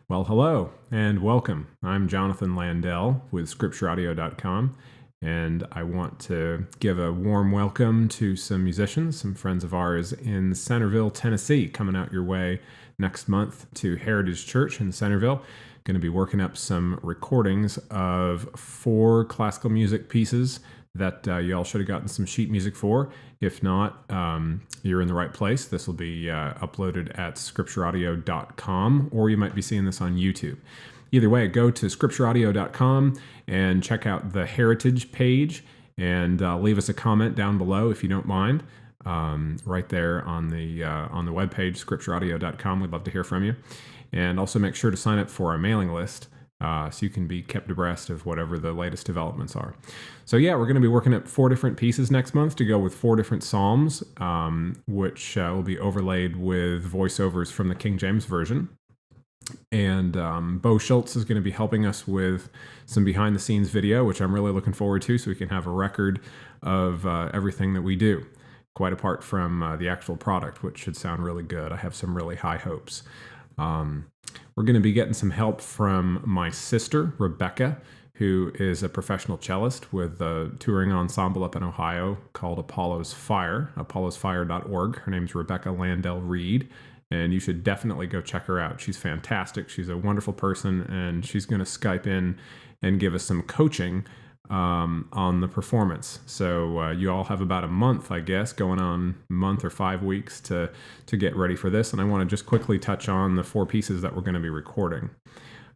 Well, hello and welcome. I'm Jonathan Landell with scriptureaudio.com, and I want to give a warm welcome to some musicians, some friends of ours in Centerville, Tennessee, coming out your way next month to Heritage Church in Centerville. Going to be working up some recordings of 4 classical music pieces that y'all should have gotten some sheet music for. If not, you're in the right place. This will be uploaded at scriptureaudio.com, or you might be seeing this on YouTube. Either way, go to scriptureaudio.com and check out the Heritage page and leave us a comment down below if you don't mind. Right there on the webpage, scriptureaudio.com. We'd love to hear from you. And also make sure to sign up for our mailing list so you can be kept abreast of whatever the latest developments are. So yeah, we're going to be working at 4 different pieces next month to go with 4 different psalms, which will be overlaid with voiceovers from the King James Version. And Bo Schultz is going to be helping us with some behind-the-scenes video, which I'm really looking forward to, so we can have a record of everything that we do, quite apart from the actual product, which should sound really good. I have some really high hopes. We're going to be getting some help from my sister, Rebecca, who is a professional cellist with a touring ensemble up in Ohio called Apollo's Fire, apollosfire.org. Her name's Rebecca Landell Reed, and you should definitely go check her out. She's fantastic. She's a wonderful person, and she's going to Skype in and give us some coaching on the performance. So you all have about a month, I guess, going on a month or 5 weeks to get ready for this. And I want to just quickly touch on the 4 pieces that we're going to be recording.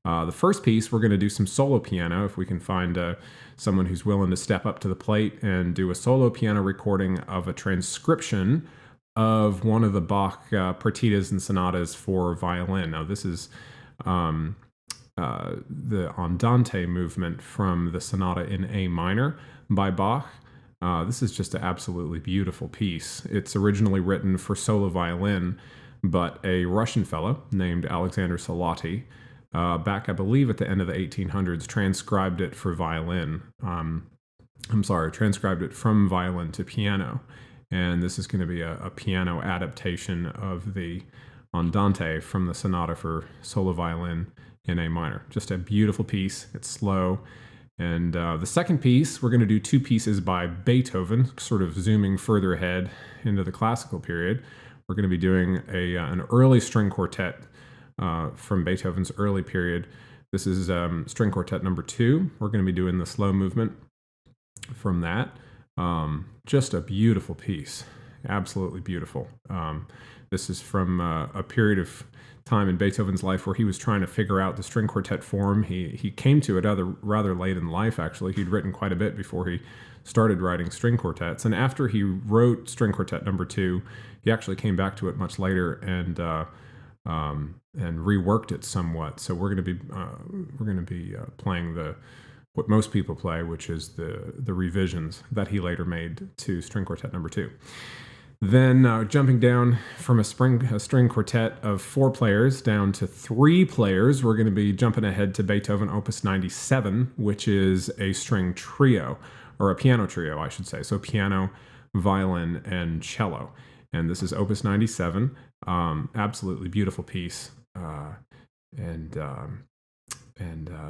The first piece, we're going to do some solo piano, if we can find someone who's willing to step up to the plate and do a solo piano recording of a transcription of one of the Bach partitas and sonatas for violin. Now, this is the Andante movement from the Sonata in A minor by Bach. This is just an absolutely beautiful piece. It's originally written for solo violin, but a Russian fellow named Alexander Salati, back I believe at the end of the 1800s, transcribed it for violin. Transcribed it from violin to piano. And this is going to be a piano adaptation of the Andante from the Sonata for solo violin in A minor. Just a beautiful piece. It's slow. And the second piece, we're going to do 2 pieces by Beethoven, sort of zooming further ahead into the classical period. We're going to be doing an early string quartet from Beethoven's early period. This is string quartet number 2. We're going to be doing the slow movement from that. Just a beautiful piece. Absolutely beautiful. This is from a period of time in Beethoven's life where he was trying to figure out the string quartet form. He came to it rather late in life, actually. He'd written quite a bit before he started writing string quartets. And after he wrote string quartet number 2, he actually came back to it much later and reworked it somewhat. So we're going to be playing what most people play, which is the revisions that he later made to string quartet number 2. Then jumping down from a string quartet of 4 players down to 3 players, we're going to be jumping ahead to Beethoven Opus 97, which is a string trio, or a piano trio, I should say. So piano, violin, and cello. And this is Opus 97. Absolutely beautiful piece.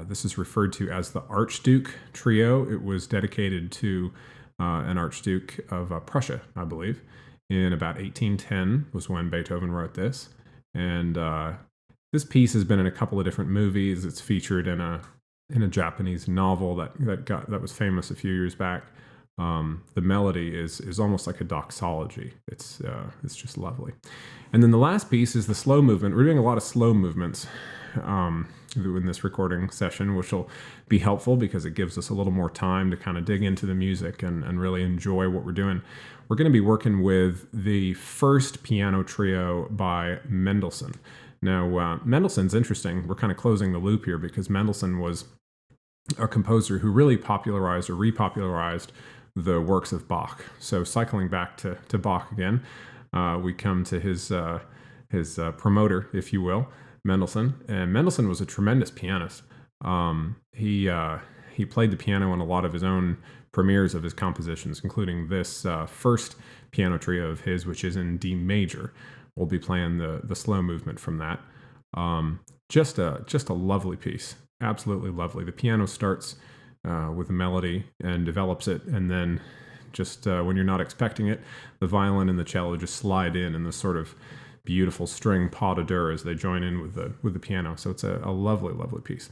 This is referred to as the Archduke Trio. It was dedicated to an Archduke of Prussia, I believe. In about 1810 was when Beethoven wrote this. And this piece has been in a couple of different movies. It's featured in a Japanese novel that was famous a few years back. The melody is almost like a doxology. It's just lovely. And then the last piece is the slow movement. We're doing a lot of slow movements in this recording session, which will be helpful because it gives us a little more time to kind of dig into the music and really enjoy what we're doing. We're going to be working with the first piano trio by Mendelssohn. Now, Mendelssohn's interesting. We're kind of closing the loop here because Mendelssohn was a composer who really popularized or repopularized the works of Bach. So cycling back to Bach again, we come to his promoter, if you will, Mendelssohn. And Mendelssohn was a tremendous pianist. He played the piano in a lot of his own premieres of his compositions, including this first piano trio of his, which is in D major. We'll be playing the slow movement from that. Just a lovely piece, absolutely lovely. The piano starts with a melody and develops it, and then just when you're not expecting it, the violin and the cello just slide in this sort of beautiful string pas de deux as they join in with the piano. So it's a lovely, lovely piece.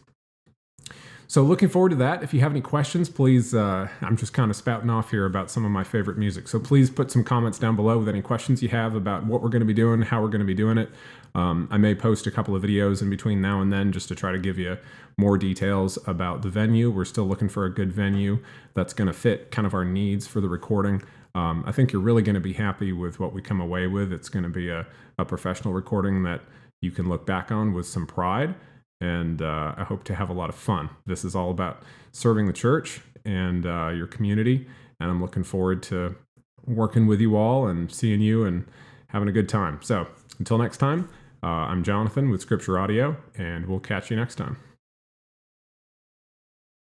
So looking forward to that. If you have any questions, please, I'm just kind of spouting off here about some of my favorite music. So please put some comments down below with any questions you have about what we're going to be doing, how we're going to be doing it. I may post a couple of videos in between now and then just to try to give you more details about the venue. We're still looking for a good venue that's going to fit kind of our needs for the recording. I think you're really going to be happy with what we come away with. It's going to be a professional recording that you can look back on with some pride. And I hope to have a lot of fun. This is all about serving the church and your community, and I'm looking forward to working with you all and seeing you and having a good time. So until next time, I'm Jonathan with Scripture Audio, and we'll catch you next time.